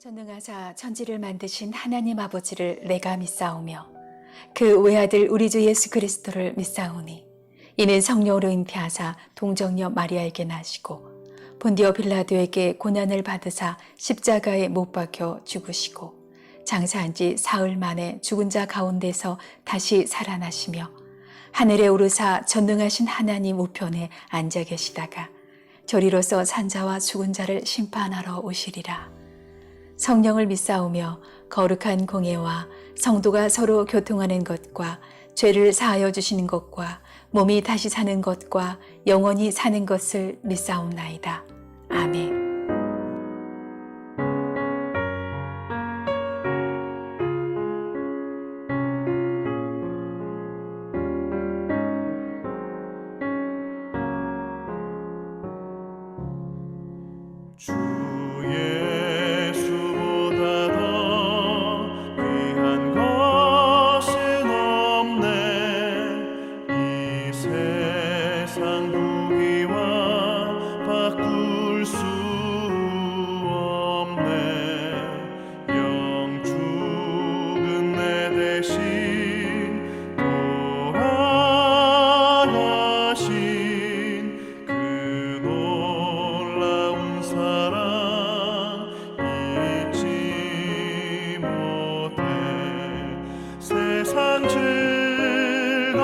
전능하사 천지를 만드신 하나님 아버지를 내가 믿사오며 그 외아들 우리 주 예수 그리스도를 믿사오니 이는 성령으로 잉태하사 동정녀 마리아에게 나시고 본디오 빌라도에게 고난을 받으사 십자가에 못 박혀 죽으시고 장사한 지 사흘 만에 죽은 자 가운데서 다시 살아나시며 하늘에 오르사 전능하신 하나님 우편에 앉아 계시다가 저리로서 산자와 죽은 자를 심판하러 오시리라. 성령을 믿사오며 거룩한 공예와 성도가 서로 교통하는 것과 죄를 사하여 주시는 것과 몸이 다시 사는 것과 영원히 사는 것을 믿사옵나이다. 아멘. 주 예수보다 더 귀한 것은 없네. 이 세상 부귀와 바꿀 수 없네. 영 죽은 내 대신 돌아가신 그 놀라운 사랑 잊지 못해. 세상 즐거움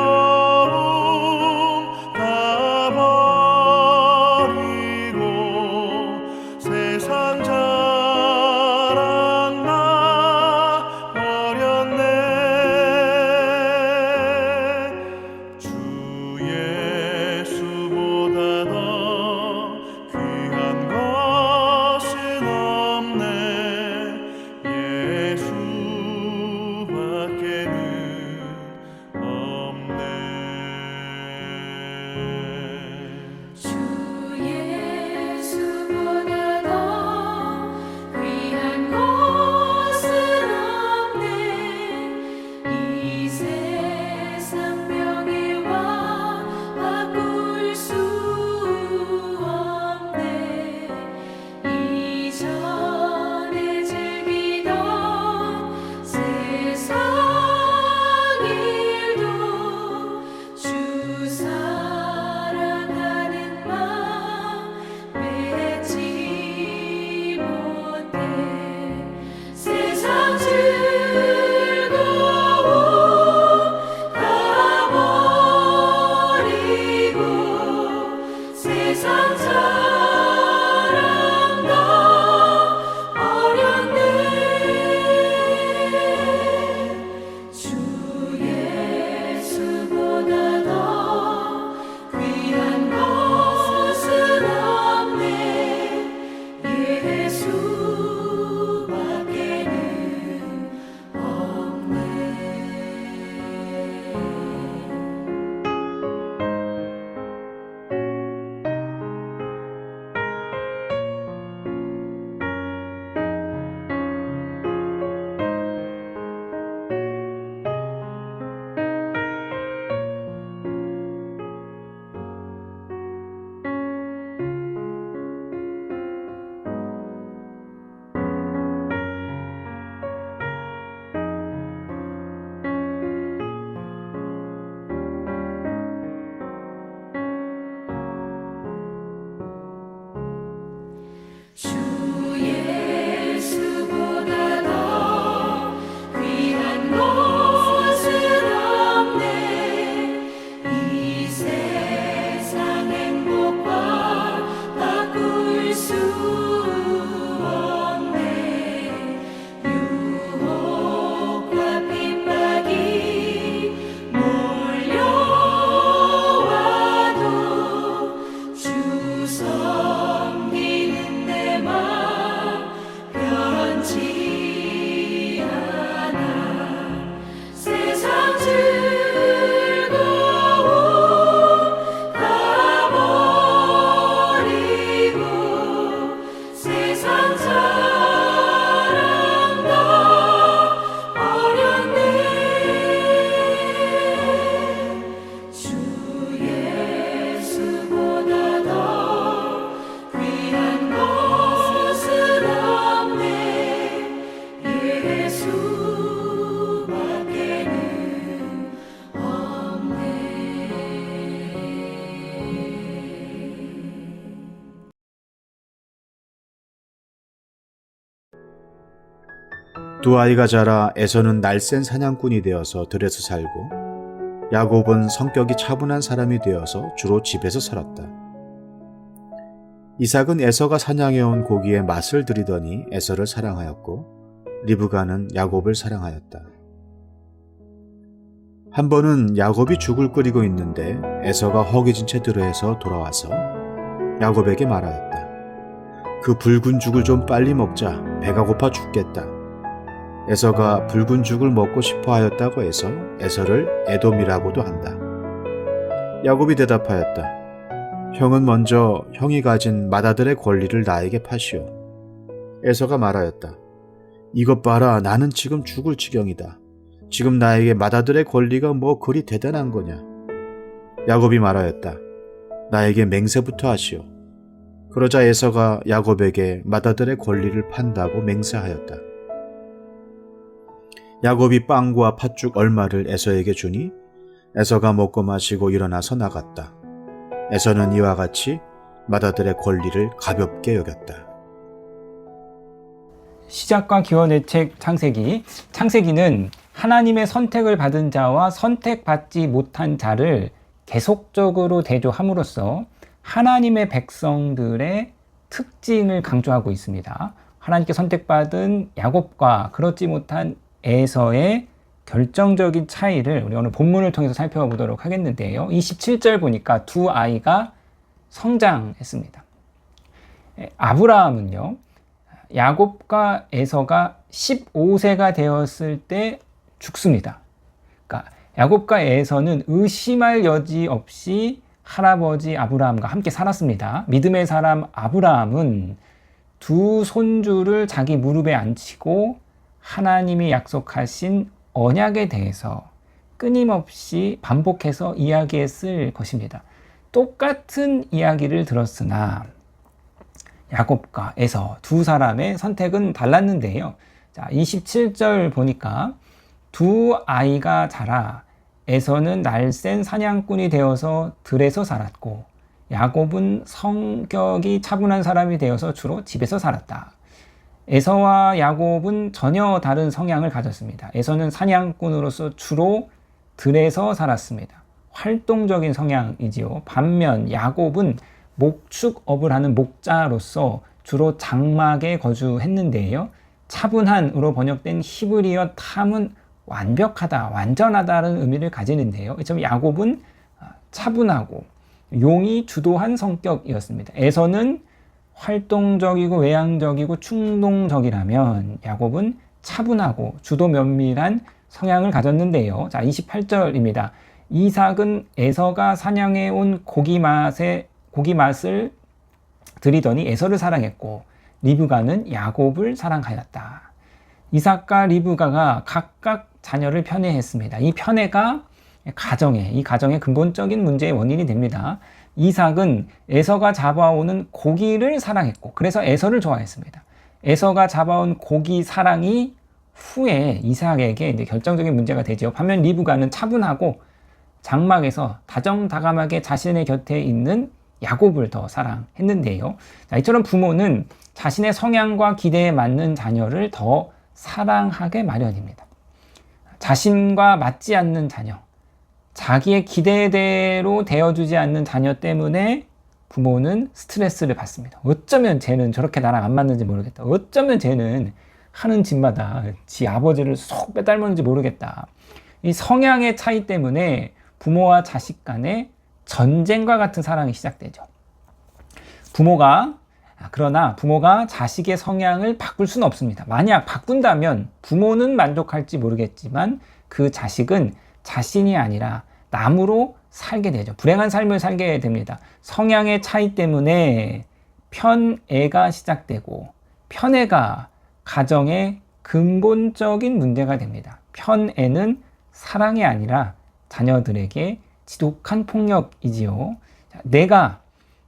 다 버리고 세상 자랑 나 버렸네. 주 예수보다 더 귀한 두 아이가 자라 에서는 날쌘 사냥꾼이 되어서 들에서 살고 야곱은 성격이 차분한 사람이 되어서 주로 집에서 살았다. 이삭은 에서가 사냥해온 고기의 맛을 들이더니 에서를 사랑하였고 리브가는 야곱을 사랑하였다. 한 번은 야곱이 죽을 끓이고 있는데 에서가 허기진 채 들어에서 돌아와서 야곱에게 말하였다. 그 붉은 죽을 좀 빨리 먹자. 배가 고파 죽겠다. 에서가 붉은 죽을 먹고 싶어 하였다고 해서 에서를 에돔이라고도 한다. 야곱이 대답하였다. 형은 먼저 형이 가진 맏아들의 권리를 나에게 파시오. 에서가 말하였다. 이것 봐라. 나는 지금 죽을 지경이다. 지금 나에게 맏아들의 권리가 뭐 그리 대단한 거냐. 야곱이 말하였다. 나에게 맹세부터 하시오. 그러자 에서가 야곱에게 맏아들의 권리를 판다고 맹세하였다. 야곱이 빵과 팥죽 얼마를 에서에게 주니 에서가 먹고 마시고 일어나서 나갔다. 에서는 이와 같이 맏아들의 권리를 가볍게 여겼다. 시작과 기원의 책 창세기. 창세기는 하나님의 선택을 받은 자와 선택받지 못한 자를 계속적으로 대조함으로써 하나님의 백성들의 특징을 강조하고 있습니다. 하나님께 선택받은 야곱과 그렇지 못한 에서의 결정적인 차이를 우리 오늘 본문을 통해서 살펴보도록 하겠는데요. 27절 보니까 두 아이가 성장했습니다. 아브라함은요, 야곱과 에서가 15세가 되었을 때 죽습니다. 그러니까 야곱과 에서는 의심할 여지 없이 할아버지 아브라함과 함께 살았습니다. 믿음의 사람 아브라함은 두 손주를 자기 무릎에 앉히고 하나님이 약속하신 언약에 대해서 끊임없이 반복해서 이야기했을 것입니다. 똑같은 이야기를 들었으나 야곱과 에서 두 사람의 선택은 달랐는데요. 자, 27절 보니까 두 아이가 자라 에서는 날쌘 사냥꾼이 되어서 들에서 살았고 야곱은 성격이 차분한 사람이 되어서 주로 집에서 살았다. 에서와 야곱은 전혀 다른 성향을 가졌습니다. 에서는 사냥꾼으로서 주로 들에서 살았습니다. 활동적인 성향이지요. 반면 야곱은 목축업을 하는 목자로서 주로 장막에 거주했는데요. 차분한으로 번역된 히브리어 탐은 완벽하다, 완전하다는 의미를 가지는데요. 이 야곱은 차분하고 용이 주도한 성격이었습니다. 에서는 활동적이고 외향적이고 충동적이라면 야곱은 차분하고 주도 면밀한 성향을 가졌는데요. 자, 28절입니다. 이삭은 에서가 사냥해 온 고기 맛을 들이더니 에서를 사랑했고 리브가는 야곱을 사랑하였다. 이삭과 리브가가 각각 자녀를 편애했습니다. 이 편애가 이 가정의 근본적인 문제의 원인이 됩니다. 이삭은 에서가 잡아오는 고기를 사랑했고 그래서 에서를 좋아했습니다. 에서가 잡아온 고기 사랑이 후에 이삭에게 이제 결정적인 문제가 되죠. 반면 리브가는 차분하고 장막에서 다정다감하게 자신의 곁에 있는 야곱을 더 사랑했는데요. 자, 이처럼 부모는 자신의 성향과 기대에 맞는 자녀를 더 사랑하게 마련입니다. 자신과 맞지 않는 자녀, 자기의 기대대로 되어주지 않는 자녀 때문에 부모는 스트레스를 받습니다. 어쩌면 쟤는 저렇게 나랑 안 맞는지 모르겠다. 어쩌면 쟤는 하는 짓마다 지 아버지를 쏙 빼닮았는지 모르겠다. 이 성향의 차이 때문에 부모와 자식 간의 전쟁과 같은 사랑이 시작되죠. 그러나 부모가 자식의 성향을 바꿀 수는 없습니다. 만약 바꾼다면 부모는 만족할지 모르겠지만 그 자식은 자신이 아니라 남으로 살게 되죠. 불행한 삶을 살게 됩니다. 성향의 차이 때문에 편애가 시작되고 편애가 가정의 근본적인 문제가 됩니다. 편애는 사랑이 아니라 자녀들에게 지독한 폭력이지요. 내가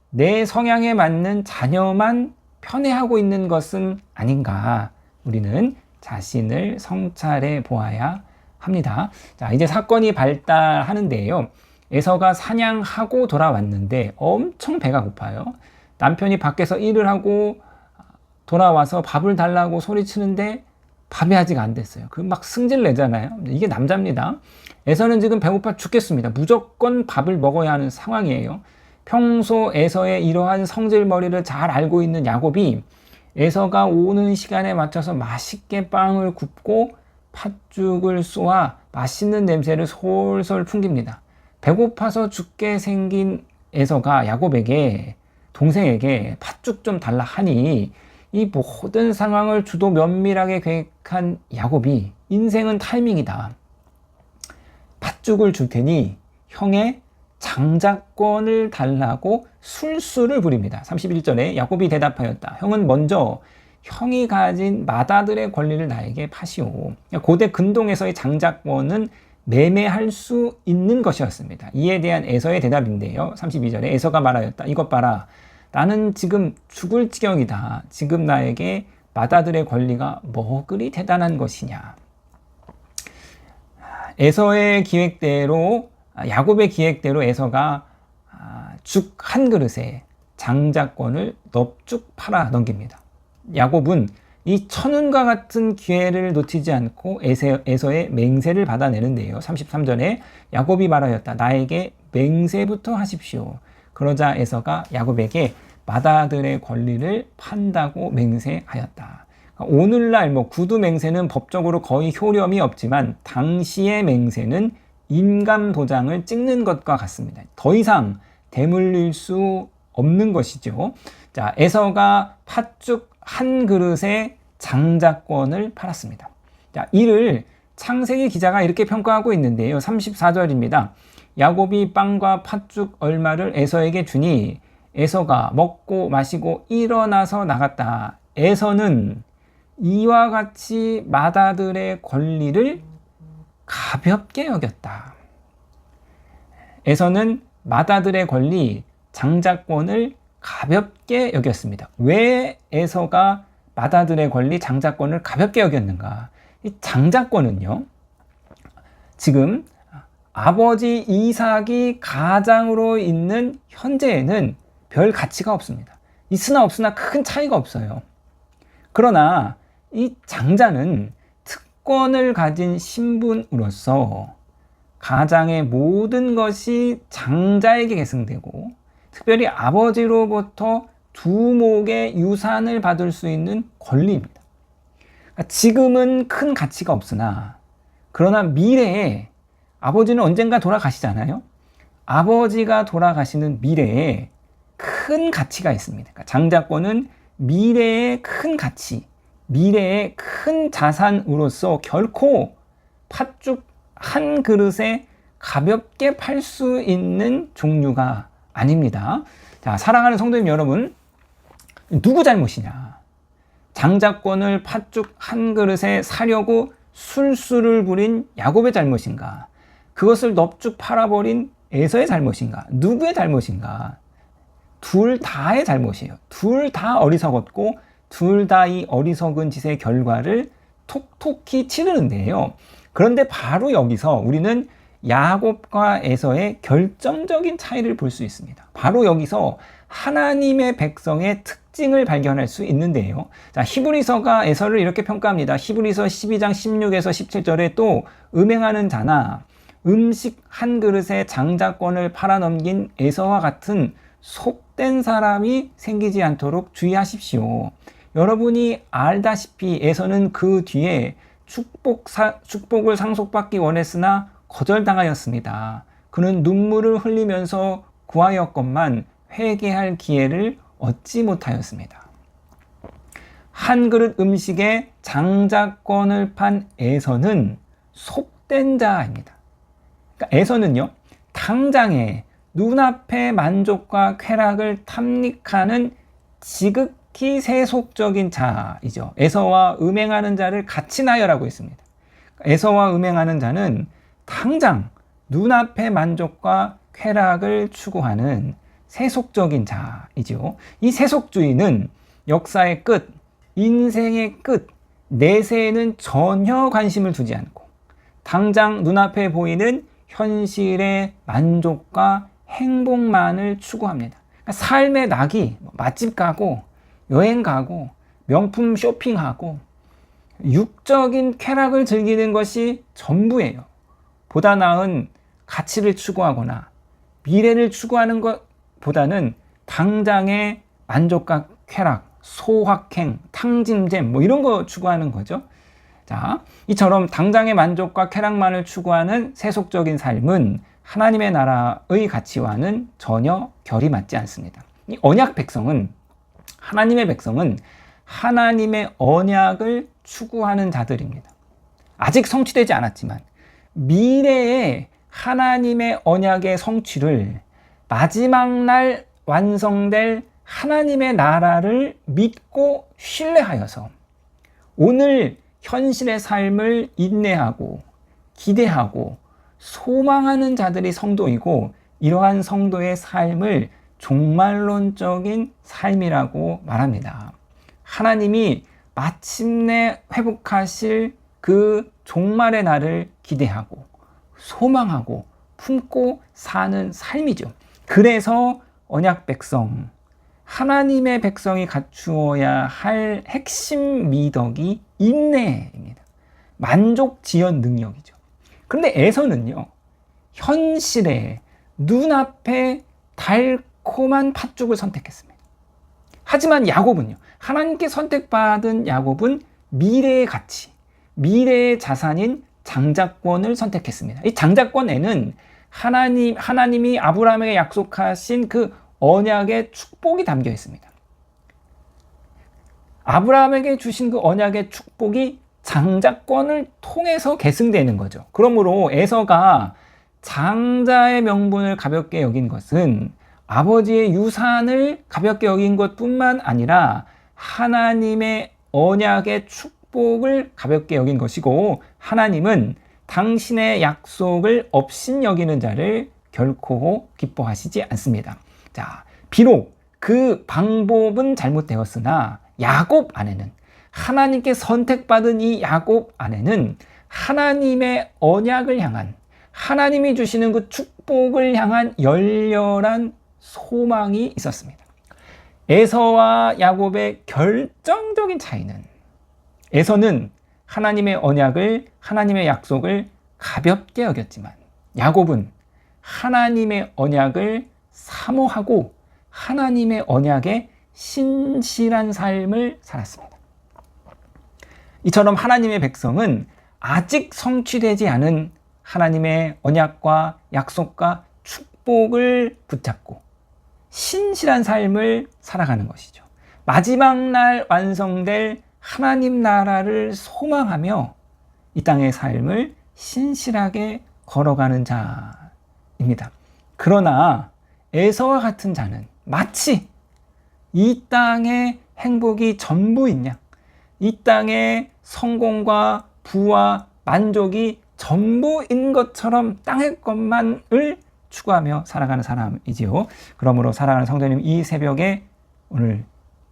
내 성향에 맞는 자녀만 편애하고 있는 것은 아닌가. 우리는 자신을 성찰해 보아야 합니다. 자, 이제 사건이 발달하는데요. 에서가 사냥하고 돌아왔는데 엄청 배가 고파요. 남편이 밖에서 일을 하고 돌아와서 밥을 달라고 소리치는데 밥이 아직 안 됐어요. 그 막 승질 내잖아요. 이게 남자입니다. 에서는 지금 배고파 죽겠습니다. 무조건 밥을 먹어야 하는 상황이에요. 평소 에서의 이러한 성질머리를 잘 알고 있는 야곱이 에서가 오는 시간에 맞춰서 맛있게 빵을 굽고 팥죽을 쏘아 맛있는 냄새를 솔솔 풍깁니다. 배고파서 죽게 생긴 에서가 야곱에게, 동생에게 팥죽 좀 달라 하니 이 모든 상황을 주도 면밀하게 계획한 야곱이 인생은 타이밍이다. 팥죽을 줄 테니 형의 장자권을 달라고 술수를 부립니다. 31절에 야곱이 대답하였다. 형은 먼저 형이 가진 맏아들의 권리를 나에게 파시오. 고대 근동에서의 장자권은 매매할 수 있는 것이었습니다. 이에 대한 에서의 대답인데요. 32절에 에서가 말하였다. 이것 봐라. 나는 지금 죽을 지경이다. 지금 나에게 맏아들의 권리가 뭐 그리 대단한 것이냐. 에서의 기획대로, 야곱의 기획대로 에서가 죽 한 그릇에 장자권을 넙죽 팔아 넘깁니다. 야곱은 이 천운과 같은 기회를 놓치지 않고 에서의 맹세를 받아내는데요. 33절에 야곱이 말하였다. 나에게 맹세부터 하십시오. 그러자 에서가 야곱에게 맏아들의 권리를 판다고 맹세하였다. 오늘날 구두 맹세는 법적으로 거의 효력이 없지만 당시의 맹세는 인감 도장을 찍는 것과 같습니다. 더 이상 되물릴 수 없는 것이죠. 자, 에서가 팥죽 한 그릇에 장자권을 팔았습니다. 자, 이를 창세기 기자가 이렇게 평가하고 있는데요. 34절입니다. 야곱이 빵과 팥죽 얼마를 에서에게 주니 에서가 먹고 마시고 일어나서 나갔다. 에서는 이와 같이 맏아들의 권리를 가볍게 여겼다. 에서는 맏아들의 권리, 장자권을 가볍게 여겼습니다. 왜 에서가 맏아들의 권리, 장자권을 가볍게 여겼는가? 이 장자권은요, 지금 아버지 이삭이 가장으로 있는 현재에는 별 가치가 없습니다. 있으나 없으나 큰 차이가 없어요. 그러나 이 장자는 특권을 가진 신분으로서 가장의 모든 것이 장자에게 계승되고 특별히 아버지로부터 두목의 유산을 받을 수 있는 권리입니다. 그러니까 지금은 큰 가치가 없으나 그러나 미래에 아버지는 언젠가 돌아가시잖아요. 아버지가 돌아가시는 미래에 큰 가치가 있습니다. 그러니까 장자권은 미래의 큰 가치, 미래의 큰 자산으로서 결코 팥죽 한 그릇에 가볍게 팔 수 있는 종류가 아닙니다. 자, 사랑하는 성도님 여러분, 누구 잘못이냐? 장자권을 팥죽 한 그릇에 사려고 술수를 부린 야곱의 잘못인가? 그것을 넙죽 팔아버린 에서의 잘못인가? 누구의 잘못인가? 둘 다의 잘못이에요. 둘 다 어리석었고 둘 다 이 어리석은 짓의 결과를 톡톡히 치르는데요. 그런데 바로 여기서 우리는 야곱과 에서의 결정적인 차이를 볼 수 있습니다. 바로 여기서 하나님의 백성의 특징을 발견할 수 있는데요. 자, 히브리서가 에서를 이렇게 평가합니다. 히브리서 12장 16에서 17절에 또 음행하는 자나 음식 한 그릇에 장자권을 팔아넘긴 에서와 같은 속된 사람이 생기지 않도록 주의하십시오. 여러분이 알다시피 에서는 그 뒤에 축복을 상속받기 원했으나 거절당하였습니다. 그는 눈물을 흘리면서 구하였건만 회개할 기회를 얻지 못하였습니다. 한 그릇 음식에 장자권을 판 에서는 속된 자입니다. 그러니까 에서는요, 당장에 눈앞의 만족과 쾌락을 탐닉하는 지극히 세속적인 자이죠. 에서와 음행하는 자를 같이 나열하고 있습니다. 에서와 음행하는 자는 당장 눈앞의 만족과 쾌락을 추구하는 세속적인 자이죠. 이 세속주의는 역사의 끝, 인생의 끝, 내세에는 전혀 관심을 두지 않고 당장 눈앞에 보이는 현실의 만족과 행복만을 추구합니다. 그러니까 삶의 낙이 맛집 가고 여행 가고 명품 쇼핑하고 육적인 쾌락을 즐기는 것이 전부예요. 보다 나은 가치를 추구하거나 미래를 추구하는 것보다는 당장의 만족과 쾌락, 소확행, 탕진잼 뭐 이런 거 추구하는 거죠. 자, 이처럼 당장의 만족과 쾌락만을 추구하는 세속적인 삶은 하나님의 나라의 가치와는 전혀 결이 맞지 않습니다. 이 언약 백성은 하나님의 언약을 추구하는 자들입니다. 아직 성취되지 않았지만 미래에 하나님의 언약의 성취를 마지막 날 완성될 하나님의 나라를 믿고 신뢰하여서 오늘 현실의 삶을 인내하고 기대하고 소망하는 자들이 성도이고, 이러한 성도의 삶을 종말론적인 삶이라고 말합니다. 하나님이 마침내 회복하실 그 종말의 날을 기대하고 소망하고 품고 사는 삶이죠. 그래서 언약 백성, 하나님의 백성이 갖추어야 할 핵심 미덕이 인내입니다. 만족 지연 능력이죠. 그런데 에서는요, 현실에 눈앞에 달콤한 팥죽을 선택했습니다. 하지만 야곱은요, 하나님께 선택받은 야곱은 미래의 가치, 미래의 자산인 장자권을 선택했습니다. 이 장자권에는 하나님이 아브라함에게 약속하신 그 언약의 축복이 담겨 있습니다. 아브라함에게 주신 그 언약의 축복이 장자권을 통해서 계승되는 거죠. 그러므로 에서가 장자의 명분을 가볍게 여긴 것은 아버지의 유산을 가볍게 여긴 것뿐만 아니라 하나님의 언약의 축복을 가볍게 여긴 것이고, 하나님은 당신의 약속을 업신여기는 자를 결코 기뻐하시지 않습니다. 자, 비록 그 방법은 잘못되었으나 야곱 안에는, 하나님께 선택받은 이 야곱 안에는 하나님의 언약을 향한, 하나님이 주시는 그 축복을 향한 열렬한 소망이 있었습니다. 에서와 야곱의 결정적인 차이는, 에서는 하나님의 언약을, 하나님의 약속을 가볍게 여겼지만 야곱은 하나님의 언약을 사모하고 하나님의 언약에 신실한 삶을 살았습니다. 이처럼 하나님의 백성은 아직 성취되지 않은 하나님의 언약과 약속과 축복을 붙잡고 신실한 삶을 살아가는 것이죠. 마지막 날 완성될 하나님 나라를 소망하며 이 땅의 삶을 신실하게 걸어가는 자입니다. 그러나 에서와 같은 자는 마치 이 땅의 행복이 전부인 양, 이 땅의 성공과 부와 만족이 전부인 것처럼 땅의 것만을 추구하며 살아가는 사람이지요. 그러므로 사랑하는 성도님, 이 새벽에 오늘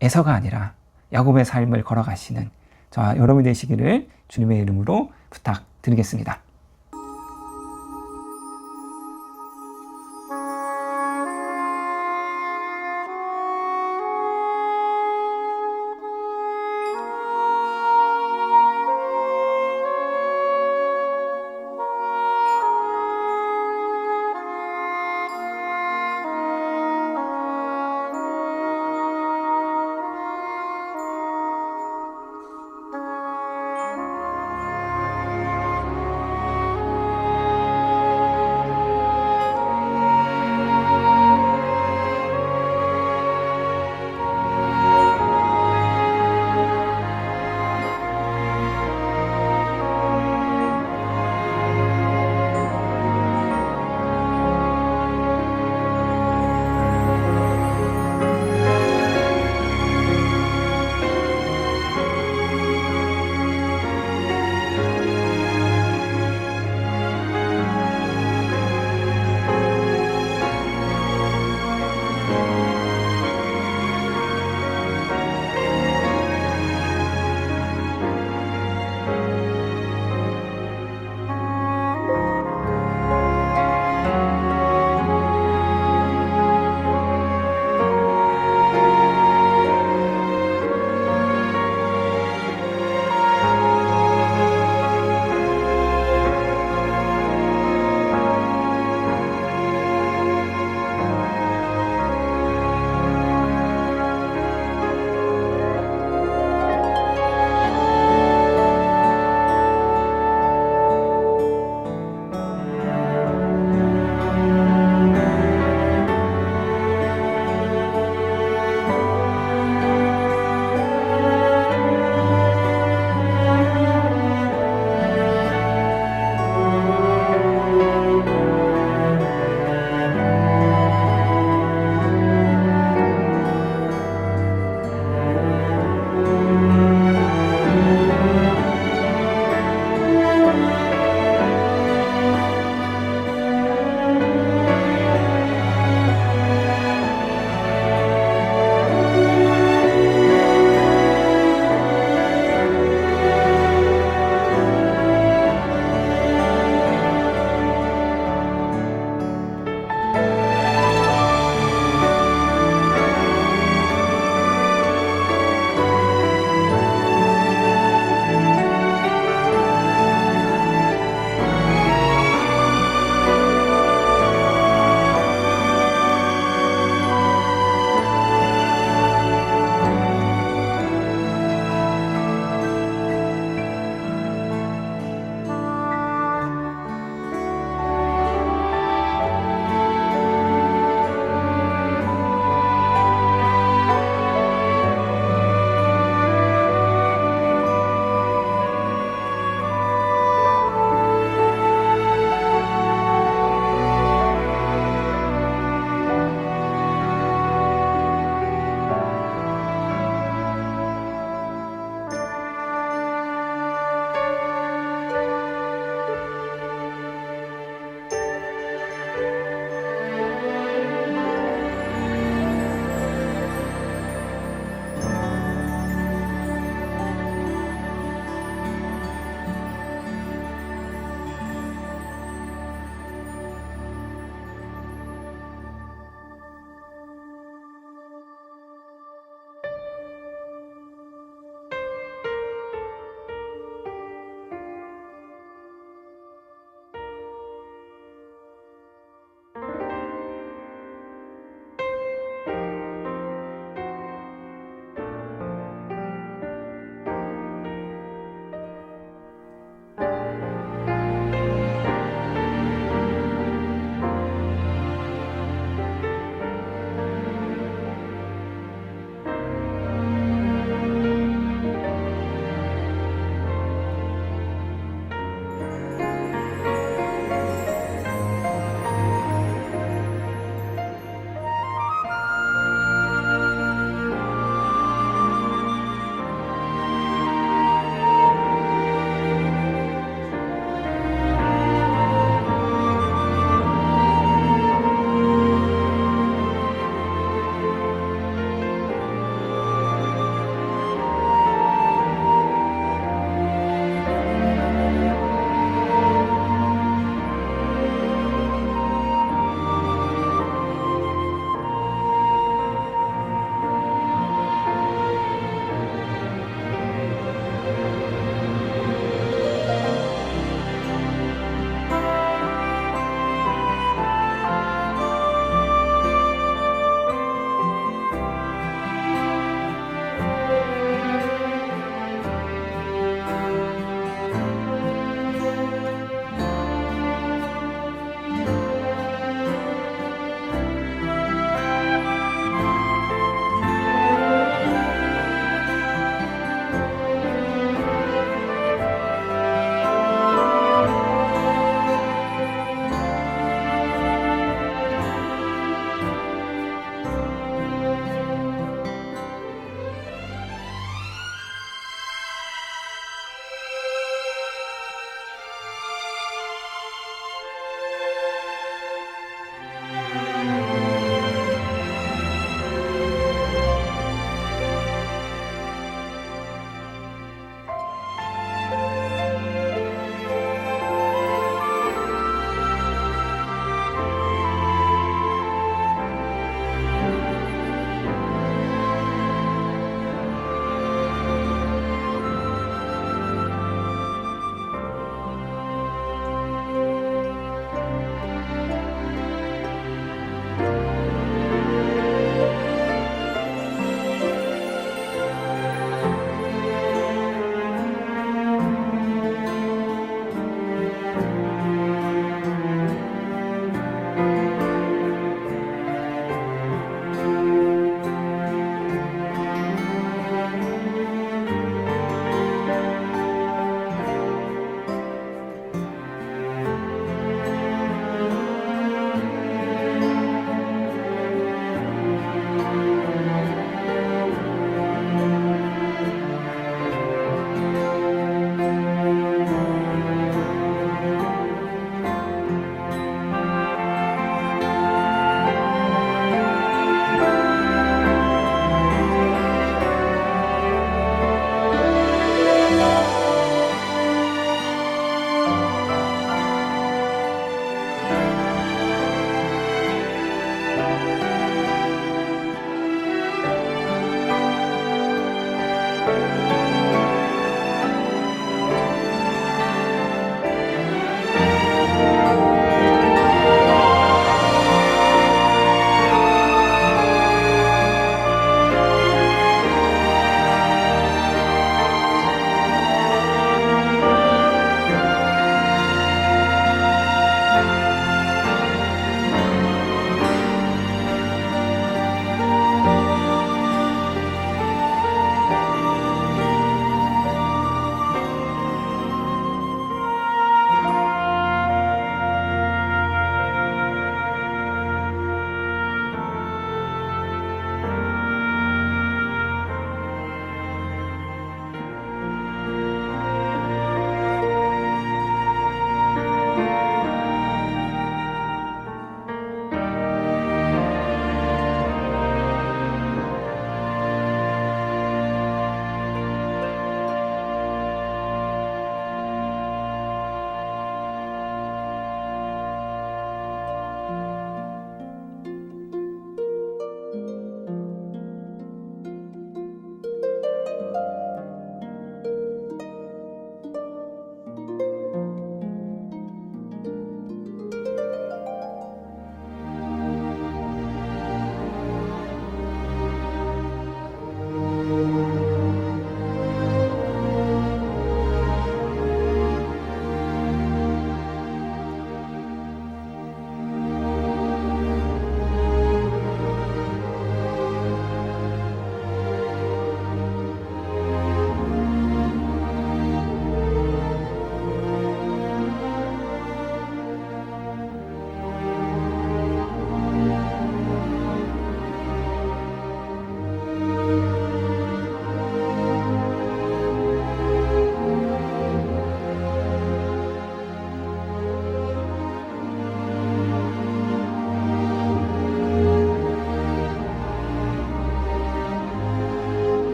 에서가 아니라 야곱의 삶을 걸어가시는 저와 여러분이 되시기를 주님의 이름으로 부탁드리겠습니다.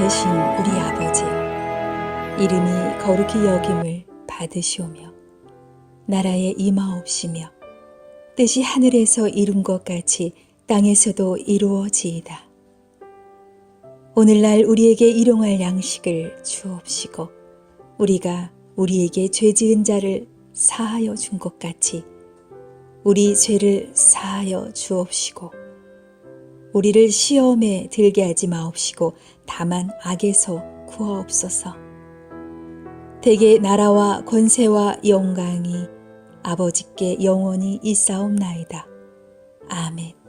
되신 우리 아버지여, 이름이 거룩히 여김을 받으시오며 나라에 임하옵시며 뜻이 하늘에서 이룬 것 같이 땅에서도 이루어지이다. 오늘날 우리에게 일용할 양식을 주옵시고 우리가 우리에게 죄 지은 자를 사하여 준 것 같이 우리 죄를 사하여 주옵시고 우리를 시험에 들게 하지 마옵시고 다만 악에서 구하옵소서. 대개 나라와 권세와 영광이 아버지께 영원히 있사옵나이다. 아멘.